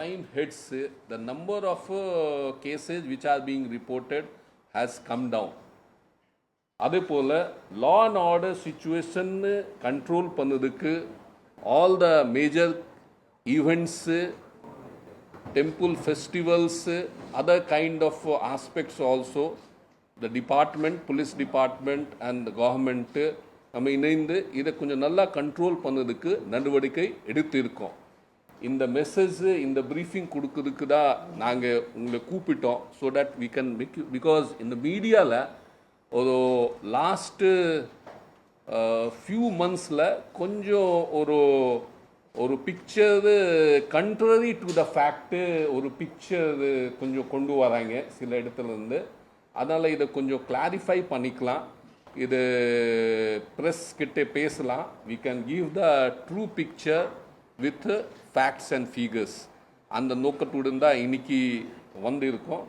crime hits, the number of cases which are being reported has come down. அதே போல் law and order situation control பண்ணதுக்கு all the major events, temple festivals, other kind of aspects also, the department, police department and the government நம்ம இணைந்து இதை கொஞ்சம் நல்லா control பண்ணதுக்கு நடவடிக்கை எடுத்திருக்கோம். இந்த மெசேஜ் இந்த ப்ரீஃபிங் கொடுக்கறதுக்கு தான் நாங்கள் உங்களை கூப்பிட்டோம். So that we can because இந்த மீடியாவில் ஒரு லாஸ்ட்டு ஃபியூ மந்த்ஸில் கொஞ்சம் ஒரு picture contrary to the fact ஒரு பிக்சரு கொஞ்சம் கொண்டு வராங்க சில இடத்துலேருந்து. அதனால் இதை கொஞ்சம் கிளாரிஃபை பண்ணிக்கலாம். இது ப்ரெஸ் கிட்டே பேசலாம். We can give the true picture with facts and figures. அந்த நோக்கத்துடன் தான் இன்னைக்கு வந்திருக்கோம்.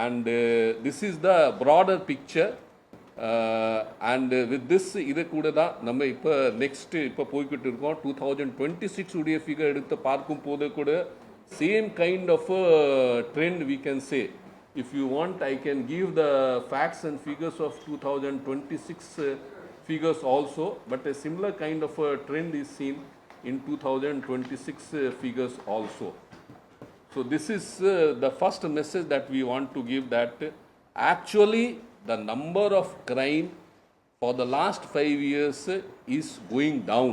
And this is the broader picture. And with this இதை கூட தான் நம்ம இப்போ இப்போ போய்கிட்டு இருக்கோம். 2026 உடைய ஃபிகர் எடுத்து பார்க்கும் போது கூட same kind of trend we can say. If you want, I can give the facts and figures of 2026 figures also, but a similar kind of a trend is seen in 2026 figures also. So this is the first message that we want to give, that actually the number of crime for the last 5 years is going down.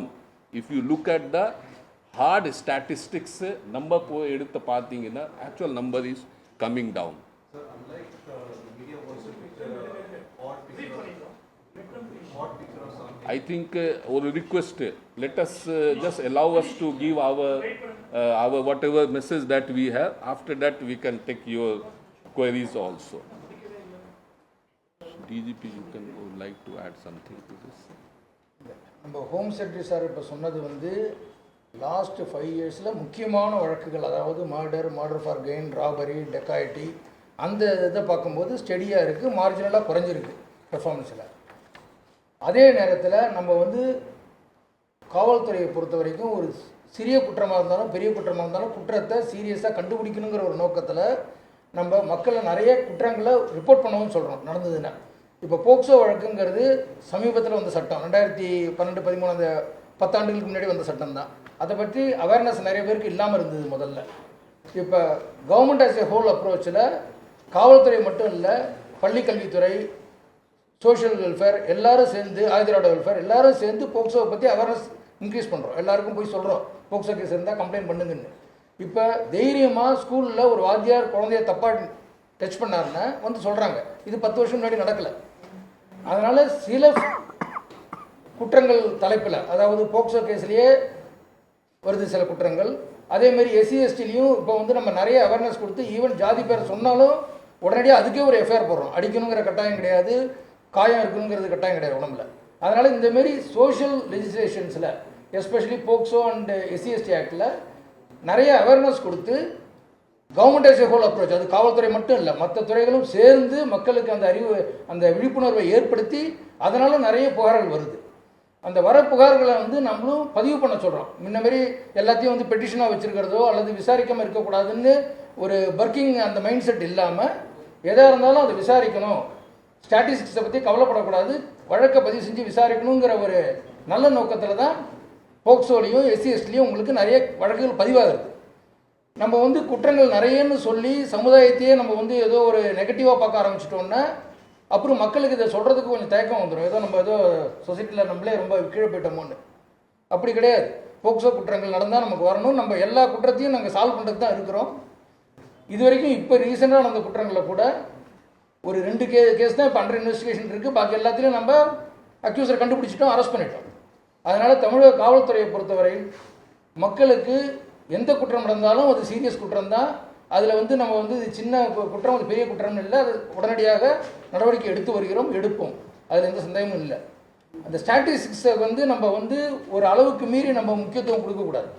If you look at the hard statistics, number edutha pathina, actual number is coming down. Sir, unlike the media wants to picture a odd picture of something. I think ஒரு request, let us just allow us to give our whatever message that we have. After that we can take your queries also. DGP, you can would like to add something to this. நம்ம home secretary sir இப்போ சொன்னது வந்து last 5 இயர்ஸில் முக்கியமான வழக்குகள், அதாவது murder for gain, robbery, டெக்காய்டி, அந்த இதை பார்க்கும்போது ஸ்டெடியாக இருக்குது, மார்ஜினலாக குறைஞ்சிருக்கு பெர்ஃபார்மன்ஸில். அதே நேரத்தில் நம்ம வந்து காவல்துறையை பொறுத்த வரைக்கும் ஒரு சிறிய குற்றமாக இருந்தாலும் பெரிய குற்றமாக இருந்தாலும் குற்றத்தை சீரியஸாக கண்டுபிடிக்கணுங்கிற ஒரு நோக்கத்தில் நம்ம மக்களை நிறைய குற்றங்களை ரிப்போர்ட் பண்ணவும் சொல்கிறோம் நடந்ததுன்னா. இப்போ போக்சோ வழக்குங்கிறது சமீபத்தில் வந்த சட்டம், 2012-13 அந்த 10 ஆண்டுகளுக்கு முன்னாடி வந்த சட்டம் தான். அதை பற்றி அவேர்னஸ் நிறைய பேருக்கு இல்லாமல் இருந்தது முதல்ல. இப்போ கவர்மெண்ட் ஆஸ் ஏ ஹோல் அப்ரோச்சில் காவல்துறை மட்டும் இல்லை, பள்ளிக்கல்வித்துறை, சோஷியல் வெல்ஃபேர் எல்லாரும் சேர்ந்து, ஆயுதரோட வெல்ஃபேர் எல்லாரும் சேர்ந்து போக்சோவை பற்றி அவேர்னஸ் இன்க்ரீஸ் பண்ணுறோம். எல்லாருக்கும் போய் சொல்கிறோம் போக்சோ கேஸ் இருந்தால் கம்ப்ளைண்ட் பண்ணுங்கன்னு. இப்போ தைரியமாக ஸ்கூலில் ஒரு வாத்தியார் குழந்தைய தப்பாக டச் பண்ணாருன்னா வந்து சொல்கிறாங்க. இது 10 வருஷம் முன்னாடி நடக்கலை. அதனால் சில குற்றங்கள் தலைப்பில், அதாவது போக்சோ கேஸ்லேயே வருது சில குற்றங்கள். அதேமாரி எஸ்சி எஸ்டிலையும் இப்போ வந்து நம்ம நிறைய அவேர்னஸ் கொடுத்து, ஈவன் ஜாதி பேர் சொன்னாலும் உடனடியாக அதுக்கே ஒரு எஃப்ஐஆர் போடுறோம். அடிக்கணுங்கிற கட்டாயம் கிடையாது, காயம் இருக்குங்கிறது கட்டாயம் கிடையாது உடம்புல. அதனால் இந்தமாரி சோஷியல் லெஜிஸ்லேஷன்ஸில் especially POCSO and SC ST ஆக்டில் நிறைய அவேர்னஸ் கொடுத்து government as a whole approach, அது காவல்துறை மட்டும் இல்லை மற்ற துறைகளும் சேர்ந்து மக்களுக்கு அந்த விழிப்புணர்வை ஏற்படுத்தி அதனால் நிறைய புகார்கள் வருது. அந்த வர புகார்களை வந்து நம்மளும் பதிவு பண்ண சொல்கிறோம். முன்னமாரி எல்லாத்தையும் வந்து பெட்டிஷனாக வச்சுருக்கிறதோ அல்லது விசாரிக்காமல் இருக்கக்கூடாதுன்னு ஒரு பர்க்கிங் அந்த மைண்ட் செட் இல்லாமல் எதாக இருந்தாலும் அதை விசாரிக்கணும், ஸ்டாட்டிஸ்டிக்ஸை பற்றி கவலைப்படக்கூடாது, வழக்கை பதிவு செஞ்சு விசாரிக்கணுங்கிற ஒரு நல்ல நோக்கத்தில் தான் போக்சோலையும் எஸ்சி எஸ்டிலையும் உங்களுக்கு நிறைய வழக்குகள் பதிவாகுது. நம்ம வந்து குற்றங்கள் நிறையன்னு சொல்லி சமுதாயத்தையே நம்ம வந்து ஏதோ ஒரு நெகட்டிவாக பார்க்க ஆரம்பிச்சிட்டோன்னா அப்புறம் மக்களுக்கு இதை சொல்கிறதுக்கு கொஞ்சம் தயக்கம் வந்துடும். ஏதோ சொசைட்டியில் நம்மளே ரொம்ப கீழே போயிட்டோமோன்னு. அப்படி கிடையாது. போக்சோ குற்றங்கள் நடந்தால் நமக்கு வரணும். நம்ம எல்லா குற்றத்தையும் நாங்கள் சால்வ் பண்ணுறது தான் இருக்கிறோம். இது வரைக்கும் இப்போ ரீசெண்டாக நடந்த குற்றங்களில் கூட ஒரு 2 கேஸ் தான் இப்போ அண்டர் இன்வெஸ்டிகேஷன் இருக்குது. பாக்கி எல்லாத்துலேயும் நம்ம அக்யூசரை கண்டுபிடிச்சிட்டோம், அரெஸ்ட் பண்ணிட்டோம். அதனால் தமிழக காவல்துறையை பொறுத்தவரை மக்களுக்கு எந்த குற்றம் நடந்தாலும் அது சீரியஸ் குற்றம் தான். அதில் வந்து நம்ம வந்து சின்ன குற்றம், அது பெரிய குற்றம்னு இல்லை, அது உடனடியாக நடவடிக்கை எடுத்து வருகிறோம், எடுப்போம். அதில் எந்த சந்தேகமும் இல்லை. அந்த ஸ்டாட்டிஸ்டிக்ஸை வந்து நம்ம வந்து ஒரு அளவுக்கு மீறி நம்ம முக்கியத்துவம் கொடுக்கக்கூடாது.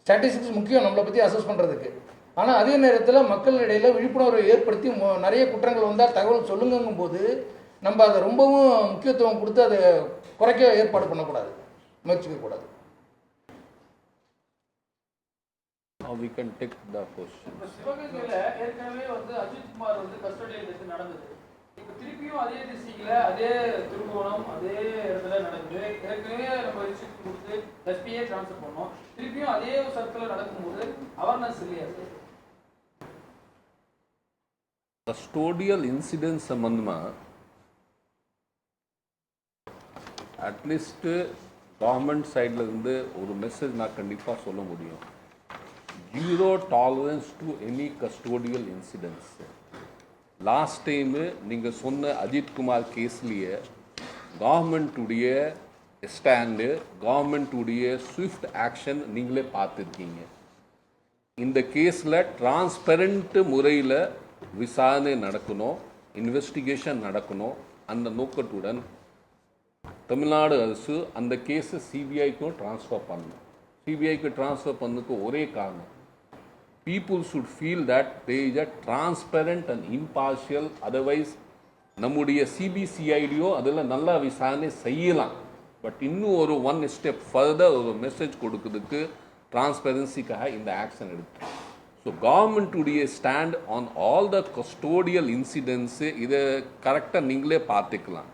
ஸ்டாட்டிஸ்டிக்ஸ் முக்கியம் நம்மளை பற்றி அசஸ் பண்ணுறதுக்கு. ஆனால் அதே நேரத்தில் மக்கள் இடையில் விழிப்புணர்வை ஏற்படுத்தி நிறைய குற்றங்கள் வந்தால் தகவல் சொல்லுங்கும் போது நம்ம அதை ரொம்பவும் முக்கியத்துவம் கொடுத்து அதை குறைக்க ஏற்பாடு பண்ணக்கூடாது, முயற்சிக்கக்கூடாது. Now we can take the question. இப்போ சிவகங்கையில் ஏற்கனவே வந்து அஜித் குமார் வந்து கஸ்டடியல் டெத் நடந்தது. இப்போ திருப்பியும் அதே டிஸ்ட்ரிக்ட்ல அதே திருவோணம் அதே இடத்துல நடக்குது. ஏற்கனவே நம்ம ரிசிப்ட் கொடுத்து எஸ்பிஏ ட்ரான்ஸ்ஃபர் பண்ணோம். திருப்பியும் அதே சர்க்கிள் நடக்கும்போது அவேர்னஸ் இல்லையா சார்? Custodial incident சம்பந்தமா அட்லீஸ்ட் கவர்மெண்ட் சைடில் இருந்து ஒரு மெசேஜ் நான் கண்டிப்பாக சொல்ல முடியும். Zero tolerance to any custodial incidents. Last time நீங்கள் சொன்ன அஜித்குமார் கேஸ்லேயே கவர்மெண்ட்டுடைய ஸ்டாண்டு, கவர்மெண்ட்டுடைய ஸ்விஃப்ட் ஆக்ஷன் நீங்களே பார்த்துருக்கீங்க. இந்த கேஸில் டிரான்ஸ்பரண்ட் முறையில் விசாரணை நடக்கணும், இன்வெஸ்டிகேஷன் நடக்கணும். அந்த நோக்கத்துடன் தமிழ்நாடு அரசு அந்த கேஸை சிபிஐக்கும் ட்ரான்ஸ்ஃபர் பண்ணணும். சிபிஐக்கு ட்ரான்ஸ்ஃபர் பண்ணதுக்கு ஒரே காரணம், people should feel that there is a transparent and impartial, otherwise நம்முடைய சிபிசிஐடியோ அதில் நல்லா விசாரணை செய்யலாம். பட் இன்னும் ஒரு ஒன் ஸ்டெப் ஃபர்தர் ஒரு மெசேஜ் கொடுக்கறதுக்கு டிரான்ஸ்பரன்சிக்காக இந்த ஆக்ஷன் எடுத்து. ஸோ கவர்மெண்ட்டுடைய stand on all the custodial incidents இதை கரெக்டாக நீங்களே பார்த்துக்கலாம்.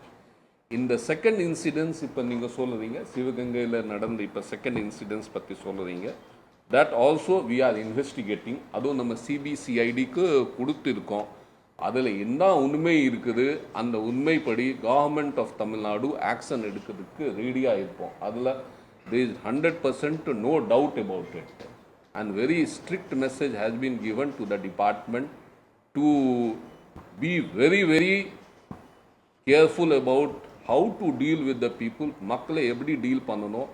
இந்த செகண்ட் இன்சிடென்ட்ஸ் இப்போ நீங்கள் சொல்லுறீங்க, சிவகங்கையில் நடந்த இப்போ செகண்ட் இன்சிடென்ட்ஸ் பற்றி சொல்லுறீங்க, that also we are investigating. அதுவும் நம்ம சிபிசிஐடிக்கு கொடுத்துருக்கோம். அதில் என்ன உண்மை இருக்குது அந்த உண்மைப்படி கவர்மெண்ட் ஆஃப் தமிழ்நாடு ஆக்ஷன் எடுக்கிறதுக்கு ரெடியாக இருப்போம். அதில் there is 100% no doubt about it. And very strict message has been given to the department to be very, very careful about how to deal with the people. மக்களை எப்படி deal பண்ணணும்,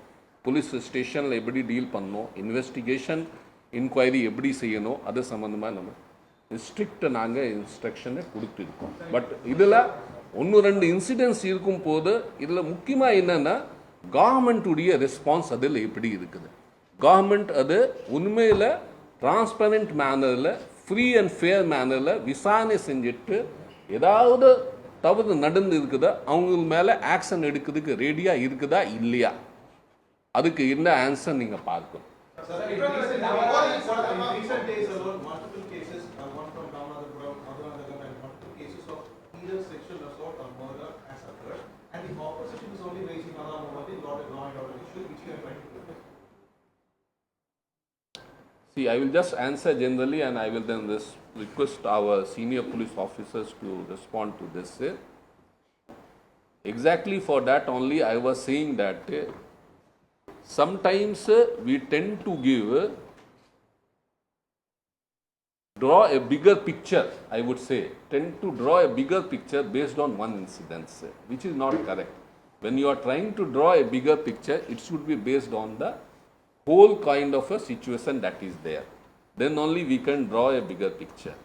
police ஸ்டேஷனில் எப்படி deal பண்ணணும், investigation inquiry எப்படி செய்யணும், அது சம்மந்தமாக நம்ம ஸ்ட்ரிக்ட் நாங்கள் இன்ஸ்ட்ரக்ஷனை கொடுத்துருக்கோம். பட் இதில் ஒன்று ரெண்டு இன்சிடென்ட்ஸ் இருக்கும் போது இதில் முக்கியமாக என்னென்னா கவர்மெண்ட்டுடைய ரெஸ்பான்ஸ் அதில் எப்படி இருக்குது. கவர்மெண்ட் அது உண்மையில் டிரான்ஸ்பரண்ட் மேனரில் ஃப்ரீ அண்ட் ஃபேர் மேனரில் விசாரணை செஞ்சுட்டு ஏதாவது தவறு நடந்து இருக்குதா அவங்க மேலே ஆக்ஷன் எடுக்கிறதுக்கு ரெடியாக இருக்குதா இல்லையா, அதுக்கு என்ன ஆன்சர் நீங்கள் பார்க்கணும். recent days alone, multiple cases, one from Ramanathapuram, Madhuvanagam, and multiple cases of either sexual assault or murder has occurred, and the opposition is only raising alarm over the law and order issue, which you are trying to do. See, I will just answer generally and I will then request our senior police officers to respond to this. Exactly for that only I was saying that sometimes we tend to draw a bigger picture, I would say, tend to draw a bigger picture based on one incident, which is not correct. When you are trying to draw a bigger picture, it should be based on the whole kind of a situation that is there. Then only we can draw a bigger picture.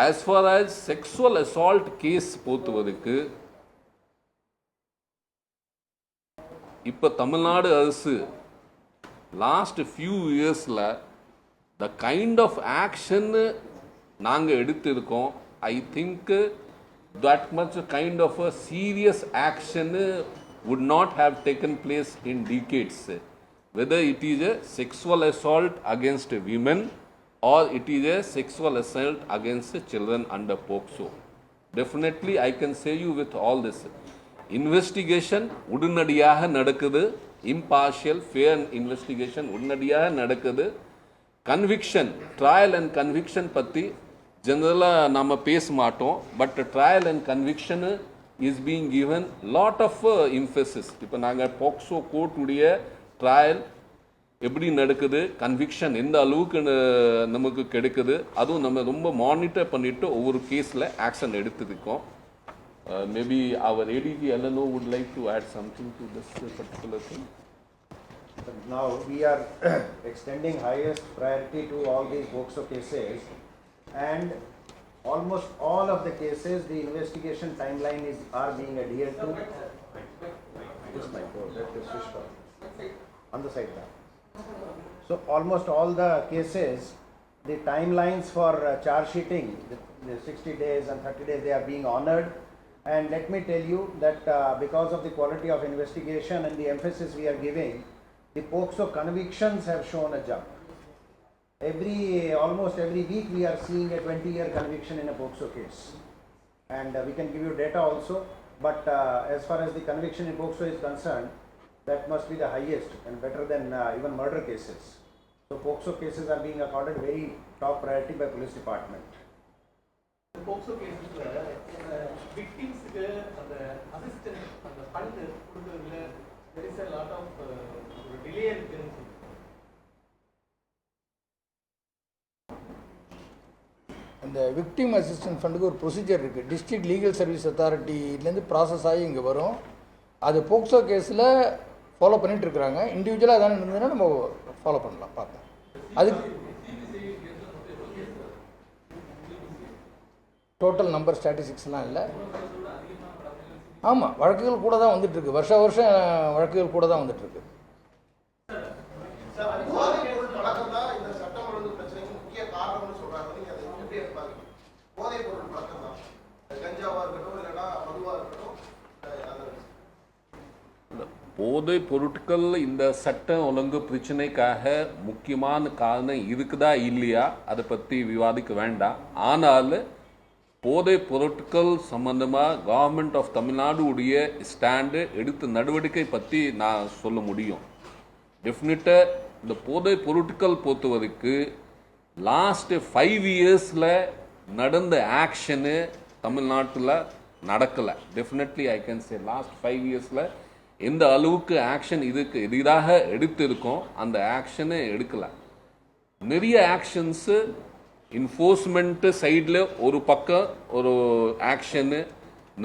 As far as sexual assault case பொறுத்தவரைக்கு இப்போ தமிழ்நாடு அரசு last few இயர்ஸில் the kind of action நாங்கள் எடுத்திருக்கோம், I think that much kind of a serious action would not have taken place in decades. Whether it is a sexual assault against women or it is a sexual assault against children under POCSO. Definitely I can say you with all this. Investigation உடனடியாக நடக்குது, impartial fair investigation உடனடியாக நடக்குது. Conviction, trial and conviction பற்றி ஜெனரலாக நம்ம பேச மாட்டோம். But trial and conviction is being given lot of emphasis. இப்போ நாங்கள் போக்சோ கோர்ட்டுடைய ட்ரையல் எப்படி நடக்குது, கன்விக்ஷன் எந்த அளவுக்கு நமக்கு கிடைக்குது, அதுவும் நம்ம ரொம்ப மானிட்டர் பண்ணிவிட்டு ஒவ்வொரு கேஸில் ஆக்ஷன் எடுத்துருக்கோம். மேபி அவர் ADG L and O would like to add something to this particular thing. Now we are extending highest priority to all these POCSO cases, and almost all of the cases the investigation timeline are being adhered to. This mic, that is switched off on the side now. So almost all the cases, the timelines for charge sheeting, the 60 days and 30 days, they are being honored. And let me tell you that because of the quality of investigation and the emphasis we are giving, the POCSO convictions have shown a jump. almost every week we are seeing a 20-year conviction in a POCSO case. And we can give you data also, but as far as the conviction in POCSO is concerned, that must be the highest and better than even murder cases. So POCSO cases are being accorded very top priority by police department. POCSO கேஸஸ்ல விக்டிம்ஸுக்கு அந்த assistant அந்த fund கொடுக்கறதுல there is a lot of delay இருக்குன்னு சொல்லுங்க. அந்த victim assistant ஃபண்டுக்கு ஒரு procedure இருக்குது. டிஸ்ட்ரிக்ட் லீகல் சர்வீஸ் அத்தாரிட்டிலேருந்து ப்ராசஸ் ஆகி இங்கே வரும். அது போக்சோ கேஸில் ஃபாலோ பண்ணிகிட்டு இருக்கிறாங்க. இண்டிவிஜுவலாக எதாவது இருந்ததுன்னா நம்ம ஃபாலோ பண்ணலாம், பார்க்கலாம். அதுக்கு டோட்டல் நம்பர் ஸ்டாட்டிஸ்டிக்ஸ்லாம் இல்லை. ஆமாம், வழக்குகள் கூட தான் வந்துட்டுருக்கு. வருஷம் வழக்குகள் கூட தான் வந்துட்டுருக்கு. பழக்கம் தான் இந்த சட்டம் ஒழுங்கு பிரச்சனைக்கு முக்கிய காரணம்னு சொல்றாங்க. நீங்க அதை எப்படி பார்க்கறீங்க? போதைப் பொருள் பழக்கம் தான், கஞ்சாவா இருக்கட்டும் இல்லைன்னா மதுவா இருக்கட்டும், போதைப் பொருட்கள் இந்த சட்டம் ஒழுங்கு பிரச்சனைக்காக முக்கியமான காரணம் இருக்குதா இல்லையா அதை பற்றி விவாதிக்க வேண்டாம். ஆனால் போதைப் பொருட்கள் சம்பந்தமாக கவர்மெண்ட் ஆஃப் தமிழ்நாடு உடைய ஸ்டாண்டு எடுத்த நடவடிக்கை பற்றி நான் சொல்ல முடியும். டெஃபினட்டாக இந்த போதைப் பொருட்கள் பொறுத்தவரைக்கு லாஸ்ட்டு 5 இயர்ஸில் நடந்த ஆக்ஷனு தமிழ்நாட்டில் நடக்கலை. Definitely I can say last 5 இயர்ஸில் எந்த அளவுக்கு ஆக்ஷன் இதுக்கு எதிராக எடுத்திருக்கோம் அந்த ஆக்ஷனை எடுக்கலை. நிறைய ஆக்ஷன்ஸு இன்ஃபோர்ஸ்மெண்ட்டு சைடில் ஒரு பக்கம் ஒரு action,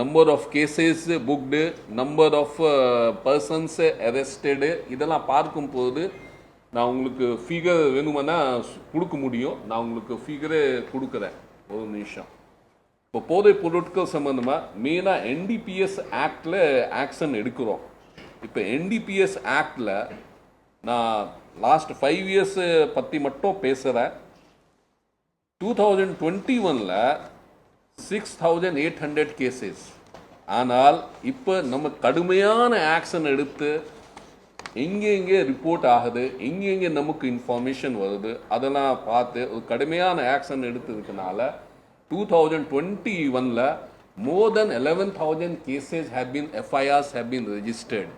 number of cases booked, number of persons arrested, இதெல்லாம் பார்க்கும்போது நான் உங்களுக்கு ஃபிகர் வேணுமென்னா கொடுக்க முடியும். நான் உங்களுக்கு ஃபிகரை கொடுக்குறேன், ஒரு நிமிஷம். இப்போ போதைப் பொருட்கள் சம்மந்தமாக மெயினாக என்டிபிஎஸ் ஆக்டில் ஆக்ஷன் எடுக்கிறோம். இப்போ என்டிபிஎஸ் ஆக்டில் நான் லாஸ்ட் 5 இயர்ஸ் பற்றி மட்டும் பேசுகிறேன். 2021ல் 6,800 கேசஸ். ஆனால் இப்போ நம்ம கடுமையான ஆக்ஷன் எடுத்து எங்கெங்கே ரிப்போர்ட் ஆகுது, எங்கெங்கே நமக்கு இன்ஃபர்மேஷன் வருது, அதெல்லாம் பார்த்து ஒரு கடுமையான ஆக்ஷன் எடுத்ததுனால 2021ல் more than 11,000 cases have been FIRs have been registered.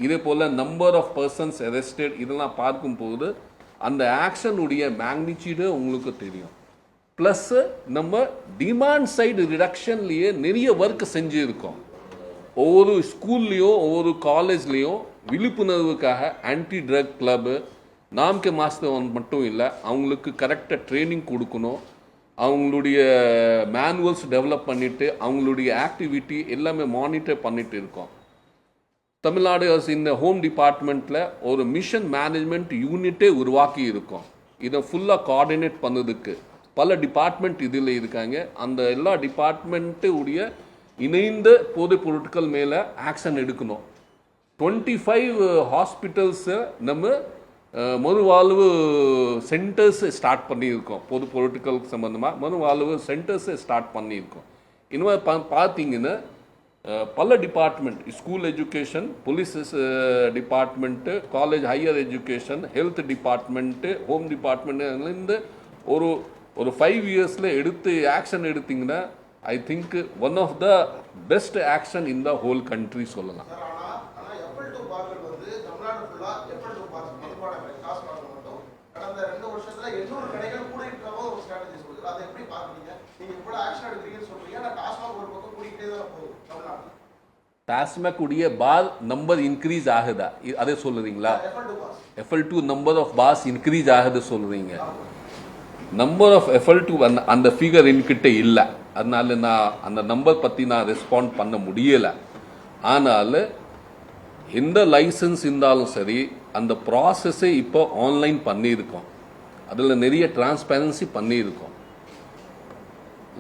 இதே போல் நம்பர் ஆஃப் பர்சன்ஸ் அரெஸ்டட் இதெல்லாம் பார்க்கும்போது அந்த ஆக்ஷனுடைய மேக்னிடியூடு உங்களுக்கு தெரியும். ப்ளஸ் நம்ம டிமாண்ட் சைடு ரிடக்ஷன்லேயே நிறைய ஒர்க் செஞ்சுருக்கோம். ஒவ்வொரு ஸ்கூல்லேயும் ஒவ்வொரு காலேஜ்லேயும் விழிப்புணர்வுக்காக ஆன்டி ட்ரக் கிளப்பு நாம்கே மாஸ்டர் மட்டும் இல்லை, அவங்களுக்கு கரெக்டாக ட்ரைனிங் கொடுக்கணும். அவங்களுடைய மேனுவல்ஸ் டெவலப் பண்ணிவிட்டு அவங்களுடைய ஆக்டிவிட்டி எல்லாமே மானிட்டர் பண்ணிட்டு இருக்கோம். தமிழ்நாடு அரசு இந்த ஹோம் டிபார்ட்மெண்ட்டில் ஒரு மிஷன் மேனேஜ்மெண்ட் யூனிட்டே உருவாக்கி இருக்கோம். இதை ஃபுல்லாக கோஆர்டினேட் பண்ணதுக்கு பல டிபார்ட்மெண்ட் இதில் இருக்காங்க. அந்த எல்லா டிபார்ட்மெண்ட்டு உடைய இணைந்த போதைப் பொருட்கள் மேலே ஆக்ஷன் எடுக்கணும். 25 ஹாஸ்பிட்டல்ஸை நம்ம மறுவாழ்வு சென்டர்ஸ் ஸ்டார்ட் பண்ணியிருக்கோம். பொது பொருட்களுக்கு சம்மந்தமாக மறுவாழ்வு சென்டர்ஸை ஸ்டார்ட் பண்ணியிருக்கோம். இனிமேல் பார்த்தீங்கன்னா பல department, school education, police department, college higher education, health department, home department ஒரு 5 இயர்ஸில் எடுத்து ஆக்ஷன் எடுத்திங்கன்னா I think one of the best action in the whole country சொல்லலாம். கடந்த 2 வருஷத்துல 800 கடைகள் கூட இருக்கிறவங்க ஒரு ஸ்ட்ராட்டஜி சொல்லுது. அதை எப்படி பாக்குறீங்க? நீங்க இவ்வளவு ஆக்ஷன் எடுக்கிறீங்கன்னு சொல்றீங்க, ஆனா டாஸ்மாக் ஒரு பக்கம் கூடிட்டே தான் போகுது தமிழ்நாட்டுல. டாஸ்மாக் உடைய பார் நம்பர் இன்க்ரீஸ் ஆகுதா அதே சொல்லுறீங்களா? FL2 number of parse increase ஆகுது சொல்றீங்க. நம்பர் ஆஃப் FL2 அந்த ஃபிகர் என்கிட்ட இல்லை, அதனால நான் அந்த நம்பர் பற்றி நான் ரெஸ்பாண்ட் பண்ண முடியலை. ஆனால் எந்த லைசன்ஸ் இருந்தாலும் சரி அந்த ப்ராசஸை இப்போ ஆன்லைன் பண்ணியிருக்கோம். அதில் நிறைய டிரான்ஸ்பேரன்சி பண்ணியிருக்கோம்.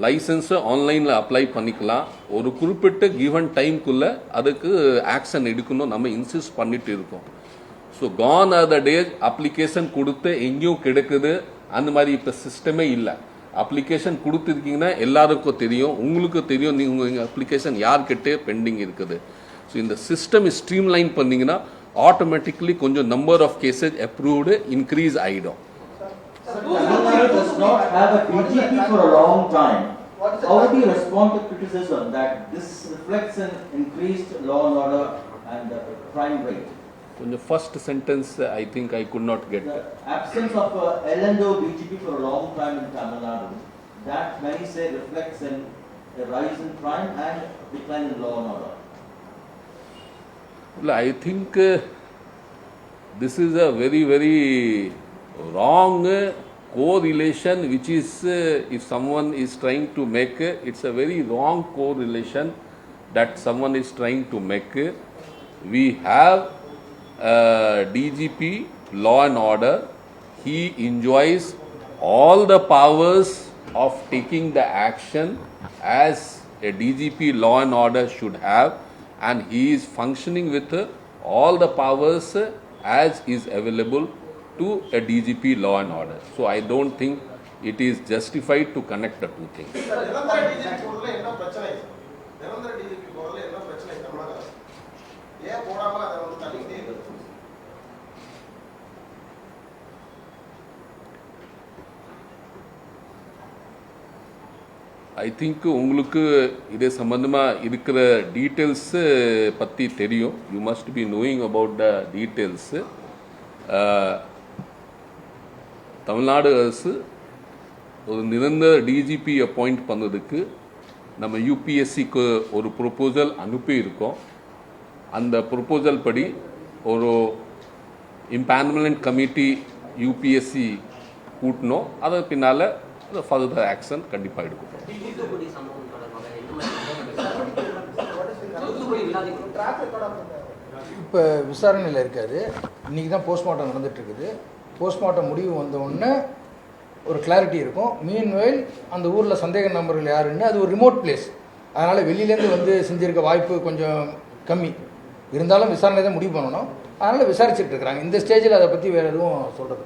லைசன்ஸை ஆன்லைனில் அப்ளை பண்ணிக்கலாம். ஒரு குறிப்பிட்ட கிவன் டைம்குள்ளே அதுக்கு ஆக்ஷன் எடுக்கணும் நம்ம இன்சிஸ்ட் பண்ணிட்டு இருக்கோம். ஸோ கான் ஆர் த டேஸ் அப்ளிகேஷன் கொடுத்து எங்கேயும் கிடைக்குது அந்த மாதிரி இப்போ சிஸ்டமே இல்லை. அப்ளிகேஷன் கொடுத்துருக்கீங்கன்னா எல்லாருக்கும் தெரியும், உங்களுக்கு தெரியும் நீங்கள் உங்கள் அப்ளிகேஷன் யார்கிட்டே பெண்டிங் இருக்குது. ஸோ இந்த சிஸ்டம் ஸ்ட்ரீம்லைன் பண்ணிங்கன்னா ஆட்டோமேட்டிக்லி கொஞ்சம் number of cases approved increase ஆகிடும். Tamil Nadu does not have a DGP for a long time. How do you respond to criticism that this reflects an increased law and order and crime rate? In the first sentence, I think I could not get. The absence of a LNO DGP for a long time in Tamil Nadu, that many say reflects in a rise in crime and decline in law and order. Well, I think this is a very, very wrong correlation, which is, if someone is trying to make, it's a very wrong correlation that someone is trying to make. We have DGP, law and order. He enjoys all the powers of taking the action as a DGP law and order should have, and he is functioning with all the powers as is available to a DGP law and order. So I don't think it is justified to connect the two things. நிரந்தர DGP போறதுல என்ன பிரச்சனை? நிரந்தர DGP போறதுல என்ன பிரச்சனை தமிழக அரசு? ஏன் போடாம அதை தள்ளிக்கிட்டே இருக்கு? ஐ திங்க் உங்களுக்கு இதே சம்பந்தமாக இருக்கிற டீட்டெயில்ஸு பற்றி தெரியும். You must be knowing about the details. Tamil Nadu அரசு ஒரு நிரந்தர டிஜிபி அப்பாயிண்ட் பண்ணதுக்கு நம்ம யூபிஎஸ்சிக்கு ஒரு ப்ரொப்போசல் அனுப்பியிருக்கோம். அந்த ப்ரொப்போசல் படி ஒரு இம்பேனல்மெண்ட் கமிட்டி யூபிஎஸ்சி கூட்டணும். அதற்கு பின்னால் ஃபர்தர் ஆக்ஷன் கண்டிப்பாக எடுக்கும். தூத்துக்குடி சம்பவம் தொடர்பாக தூத்துக்குடி இப்போ விசாரணையில் இருக்காது. இன்றைக்கி தான் போஸ்ட்மார்ட்டம் நடந்துகிட்ருக்குது. போஸ்ட்மார்ட்டம் முடிவு வந்த உடனே ஒரு கிளாரிட்டி இருக்கும். மீன்வைல் அந்த ஊரில் சந்தேக நபர்கள் யாருன்னு, அது ஒரு ரிமோட் பிளேஸ், அதனால் வெளியிலேருந்து வந்து செஞ்சுருக்க வாய்ப்பு கொஞ்சம் கம்மி. இருந்தாலும் விசாரணை தான் முடிவு பண்ணணும். அதனால் விசாரிச்சுட்டு இருக்கிறாங்க. இந்த ஸ்டேஜில் அதை பற்றி வேறு எதுவும் சொல்கிறது.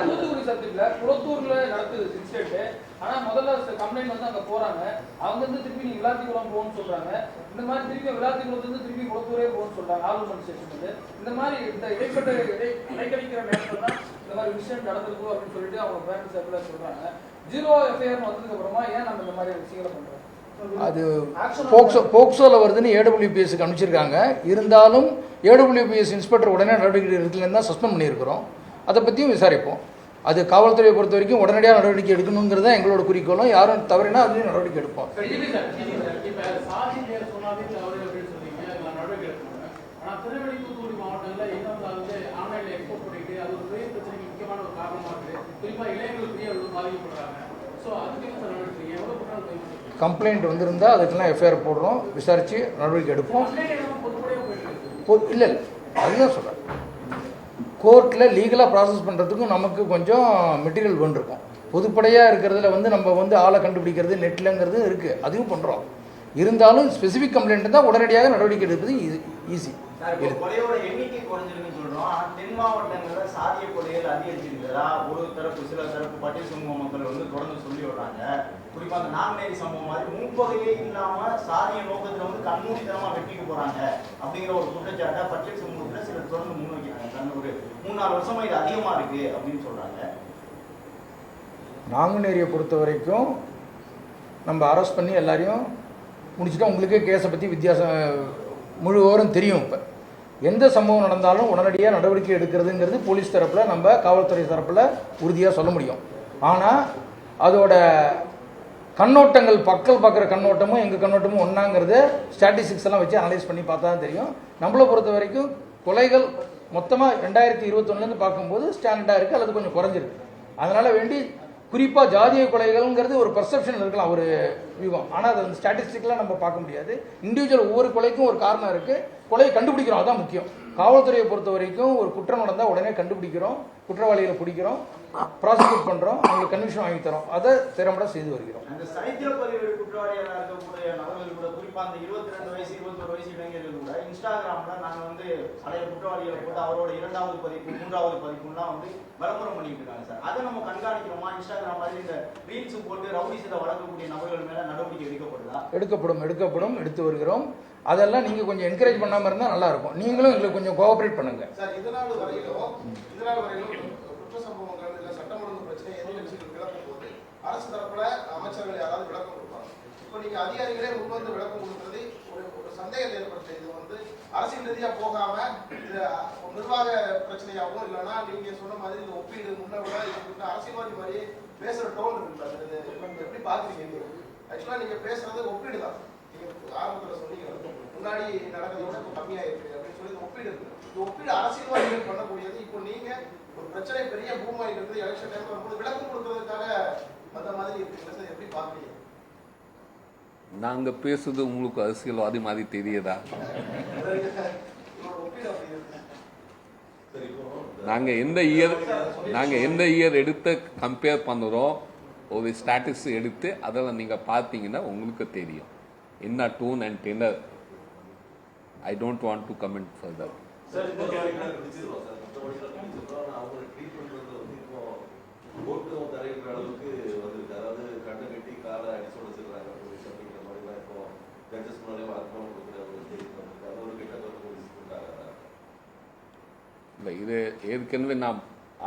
தூத்துக்குடி சப்ஜெக்ட்ல குளத்தூர்ல நடக்குது இன்சிடென்ட். ஆனா முதல்ல கம்ப்ளைண்ட் வந்து அங்க போறாங்க. அவங்க வந்து திருப்பி நீங்க விளாத்திக்குளம் போகணும்னு சொல்றாங்க. இந்த மாதிரி திருப்பி விளாத்திக்குளத்துல இருந்து திருப்பி குளத்தூரே போகணும்னு சொல்றாங்க. ஆளுநர் ஸ்டேஷன் வந்து இந்த மாதிரி இந்த இடைப்பட்ட இடைக்கணிக்கிற நேரத்தில் தான் இந்த மாதிரி விஷயம் நடந்திருக்கும் அப்படின்னு சொல்லிட்டு அவங்க பேரண்ட் சர்க்கிள் சொல்றாங்க. ஜீரோ எஃப்ஐஆர் வந்ததுக்கு அப்புறமா ஏன் நம்ம இந்த மாதிரி விஷயங்களை பண்றோம்? அது போக்சோவில் வருதுன்னு ஏடபிள்யூபிஎஸ்க்கு அனுப்பிச்சிருக்காங்க. இருந்தாலும் ஏடபிள்யூபிஎஸ் இன்ஸ்பெக்டர் உடனே நடவடிக்கை எடுக்கலன்னு தான் சஸ்பெண்ட் பண்ணியிருக்கிறோம். அதை பற்றியும் விசாரிப்போம். அது காவல்துறையை பொறுத்த வரைக்கும் உடனடியாக நடவடிக்கை எடுக்கணுங்கிறது தான் எங்களோட குறிக்கோளும். யாரும் தவறினா அதுலேயும் நடவடிக்கை எடுப்போம். தூத்துக்குடி மாவட்டங்களில் எங்கே வந்து ஆன்லைனில் எக்ஸ்போர்ட் பண்ணிட்டு அது ஒரு பெரிய பிரச்சனைக்கு முக்கியமான ஒரு காரணமாக இருக்குது. குறிப்பாக இளைஞர்கள் பெரிய அளவில் பாதிக்கப்படுறாங்க. ஸோ அதுக்கு என்ன நடவடிக்கை எவ்வளோ கம்ப்ளைண்ட் வந்திருந்தால் அதுக்கெல்லாம் எஃப்ஐஆர் போடுறோம். விசாரித்து நடவடிக்கை எடுப்போம். இல்லை அதுதான் சொல்கிறேன். கோர்ட்டில் லீகலாக ப்ராசஸ் பண்ணுறதுக்கும் நமக்கு கொஞ்சம் மெட்டீரியல் வேண்டியிருக்கும். பொதுப்படையாக இருக்கிறதுல வந்து நம்ம வந்து ஆளை கண்டுபிடிக்கிறது நெட்லங்கிறது இருக்குது, அதையும் பண்ணுறோம். இருந்தாலும் ஸ்பெசிஃபிக் கம்ப்ளைண்ட் தான் உடனடியாக நடவடிக்கை எடுப்பது ஈஸி. கொலையோட எண்ணிக்கை குறைஞ்சிருக்குன்னு சொல்றோம். ஆனால் தென் மாவட்டங்களில் சாதிய கொலைகள் அதிகரிச்சிருக்கிறதா ஒரு தரப்பு சில தரப்பு பட்டியல் சமூக மக்கள் வந்து தொடர்ந்து சொல்லி வர்றாங்க. குறிப்பாக அந்த நாங்குநேரி சம்பவம் மாதிரி முன்பகையே இல்லாம சாதிய நோக்கத்தில் வந்து கண்மூடித்தனமா வெட்டிட்டு போறாங்க அப்படிங்கிற ஒரு குற்றச்சாட்டை பட்டியல் சமூகத்தில் சிலர் தொடர்ந்து முன்வைக்கிறாங்க. ஒரு 3-4 வருஷமா இது அதிகமா இருக்கு அப்படின்னு சொல்றாங்க. நாங்குநேரியை பொறுத்த வரைக்கும் நம்ம அரெஸ்ட் பண்ணி எல்லாரையும் முடிச்சுட்டா உங்களுக்கே கேஸை பற்றி வித்தியாசம் முழு விவரம் தெரியும். இப்போ எந்த சம்பவம் நடந்தாலும் உடனடியாக நடவடிக்கை எடுக்கிறதுங்கிறது போலீஸ் தரப்பில் நம்ம காவல்துறை தரப்பில் உறுதியாக சொல்ல முடியும். ஆனால் அதோட கண்ணோட்டங்கள் மக்கள் பார்க்குற கண்ணோட்டமும் எங்கள் கண்ணோட்டமும் ஒன்றாங்கிறத ஸ்டாட்டிஸ்டிக்ஸ் எல்லாம் வச்சு அனலைஸ் பண்ணி பார்த்தா தான் தெரியும். நம்மளை பொறுத்த வரைக்கும் கொலைகள் மொத்தமாக 2021 பார்க்கும்போது ஸ்டாண்டர்டாக இருக்குது அல்லது கொஞ்சம் குறைஞ்சிருக்கு. அதனால் வேண்டி குறிப்பாக ஜாதிய கொலைகள்ங்கிறது ஒரு பர்செப்ஷன் இருக்கலாம், ஒரு வியூகம். ஆனால் அது வந்து ஸ்டாட்டிஸ்டிக்லாம் நம்ம பார்க்க முடியாது. இண்டிவிஜுவல் ஒவ்வொரு கொலைக்கும் ஒரு காரணம் இருக்குது. கொலையை கண்டுபிடிக்கிறோம், அதுதான் முக்கியம். காவல்துறையை பொறுத்த வரைக்கும் ஒரு குற்றம் நடந்தால் உடனே கண்டுபிடிக்கிறோம், குற்றவாளிகளை பிடிக்கிறோம், ப்ராசிக்யூட் பண்ணுறோம், அவங்களுக்கு கன்விக்ஷன் வாங்கி தரோம். அதை திறம்பட செய்து வருகிறோம். அந்த சரித்திர பதிவு குற்றவாளிகளாக இருக்கக்கூடிய நபர்கள் கூட குறிப்பாக அந்த 22 வயசு 21 வயசு இளைஞர்கள் கூட இன்ஸ்டாகிராமில் நாங்கள் வந்து பழைய குற்றவாளிகளை போட்டு அவரோட 2வது பதிப்பு 3வது பதிப்புலாம் வந்து விளம்பரம் பண்ணிட்டு இருக்காங்க சார். அதை நம்ம கண்காணிக்கிறோமா? இன்ஸ்டாகிராம் மாதிரி இந்த ரீல்ஸ் போட்டு ரவுடிசத்தை வளர்க்கக்கூடிய நபர்கள் மேலே நடவடிக்கை எடுக்கப்படுதா? எடுக்கப்படும், எடுத்து வருகிறோம். அதெல்லாம் நீங்கள் கொஞ்சம் என்கரேஜ் பண்ணாமல் இருந்தால் நல்லாயிருக்கும். நீங்களும் எங்களுக்கு கொஞ்சம் கோஆப்ரேட் பண்ணுங்கள் சார். இதனால் வரையிலும் குற்ற சம்பவங்கள் அரசு தரப்புல அமைச்சர்கள் யாராவது விளக்கம் கொடுப்பாங்க. இப்போ நீங்க அதிகாரிகளே முன்வந்து விளக்கம் கொடுக்கிறது ஒரு சந்தேகத்தை ஏற்படுத்த. இது வந்து அரசியல் ரீதியா போகாம இது நிர்வாக பிரச்சனையாகவும் இல்லைன்னா நீங்க சொன்ன மாதிரி இந்த ஒப்பீடு முன்ன விட இது அரசியல்வாதி மாதிரியே பேசுற டோன் இருக்குல்ல, அது நீங்க எப்படி பாக்குறீங்க? ஆக்சுவலா நீங்க பேசுறது ஒப்பீடு தான். நீங்க ஆரம்பத்தில் சொன்னீங்க முன்னாடி நடக்கிறத விட இப்போ கம்மியா இருக்கு அப்படின்னு சொல்லி ஒப்பீடு இருக்கு. இந்த ஒப்பீடு அரசியல்வாதிகள் பண்ணக்கூடியது. இப்போ நீங்க ஒரு பிரச்சனை பெரிய பூமாயிட்டு இருக்குது, எலெக்ஷன் டைம் வரும்போது விளக்கம் கொடுக்கறதுக்காக அந்த மாதிரி இருக்குங்கிறத எப்படி பாக்குறீங்க? நாங்க பேசுறது உங்களுக்கு அரசியல்வாதி மாதிரி தெரியுதா? ஒப்பீடு அப்படி இருக்கு. நாங்க எந்த இயர் எடுத்து கம்பேர் பண்ணுறோம், ஒரு ஸ்டாட்டிஸ் எடுத்து அதில் நீங்க பார்த்தீங்கன்னா உங்களுக்கு தெரியும் என்ன tone and tenor. I don't want to comment further. இல்லை, இது ஏற்கனவே நான்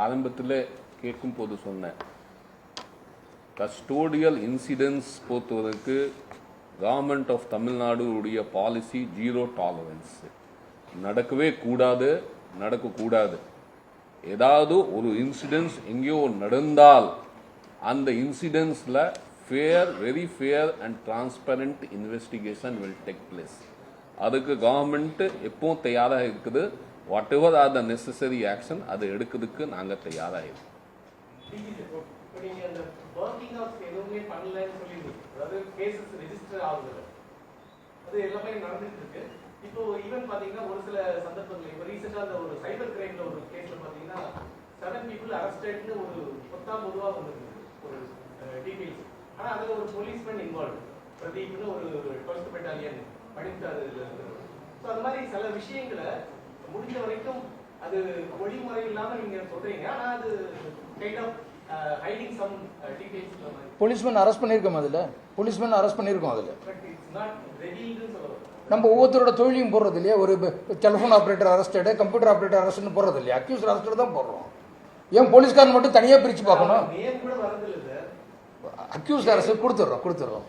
ஆரம்பத்தில் கேட்கும் போது சொன்னேன். கஸ்டோடியல் இன்சிடென்ட்ஸ் பொறுத்தவரைக்கு கவர்மெண்ட் ஆஃப் தமிழ்நாடு உடைய பாலிசி 0 டாலரன்ஸ். நடக்கவே கூடாது, நடக்கக்கூடாது. ஏதாவது ஒரு இன்சிடென்ட்ஸ் எங்கேயோ நடந்தால் அந்த இன்சிடென்ட்ஸில் very fair and transparent investigation will take place. அதுக்கு கவர்மெண்ட் எப்பவும் தயாராக இருக்குது. Whatever are the necessary action அதை எடுக்கிறதுக்கு நாங்கள் தயாராக இருக்கோம். நீங்க அந்த ஒர்க்கிங் ஆஃப் எதுவுமே பண்ணலன்னு சொல்லிடுங்க, அதாவது கேசஸ் ரெஜிஸ்டர் ஆகுது, அது எல்லாமே நடந்துட்டு இருக்கு. இப்போ ஈவன் பாத்தீங்கன்னா ஒரு சில சந்தர்ப்பங்கள் இப்போ ரீசெண்டா அந்த ஒரு சைபர் கிரைம்ல ஒரு கேஸ்ல பாத்தீங்கன்னா 7 people அரஸ்டட்னு ஒரு பொதுவா வந்திருக்கு ஒரு டீடைல்ஸ். ஆனா அதுல ஒரு போலீஸ்மேன் இன்வால்வ், பிரதீப்னு ஒரு 12th பெட்டாலியன் படித்தாரு. ஸோ அது மாதிரி சில விஷயங்களை முடிஞ்ச வரைக்கும் அது ஒளிமுறை இல்லாம நீங்க சொல்றீங்க, ஆனா அது kind of hiding some details. Policeman arrest பண்ணியிருக்கோம், அதில் போலீஸ்மேன் அரெஸ்ட் பண்ணியிருக்கோம். அதில் பட் இட்ஸ் நாட் ரெவீல்டுன்னு சொல்றோம். நம்ம ஒவ்வொருத்தரோட தொழிலையும் போடுறது இல்லையா? ஒரு டெலிஃபோன் ஆப்ரேட்டர் அரெஸ்டடு, கம்ப்யூட்டர் ஆப்ரேட்டர் அரெஸ்ட்னு போடுறது இல்லையா? அக்யூஸ் அரெஸ்டட் தான் போடுறோம். ஏன் போலீஸ்காரன் மட்டும் தனியாக பிரித்து பார்க்கணும்? நேம் கூட வரதில்லை சார். அக்யூஸ் அரெஸ்ட் கொடுத்துட்றோம்.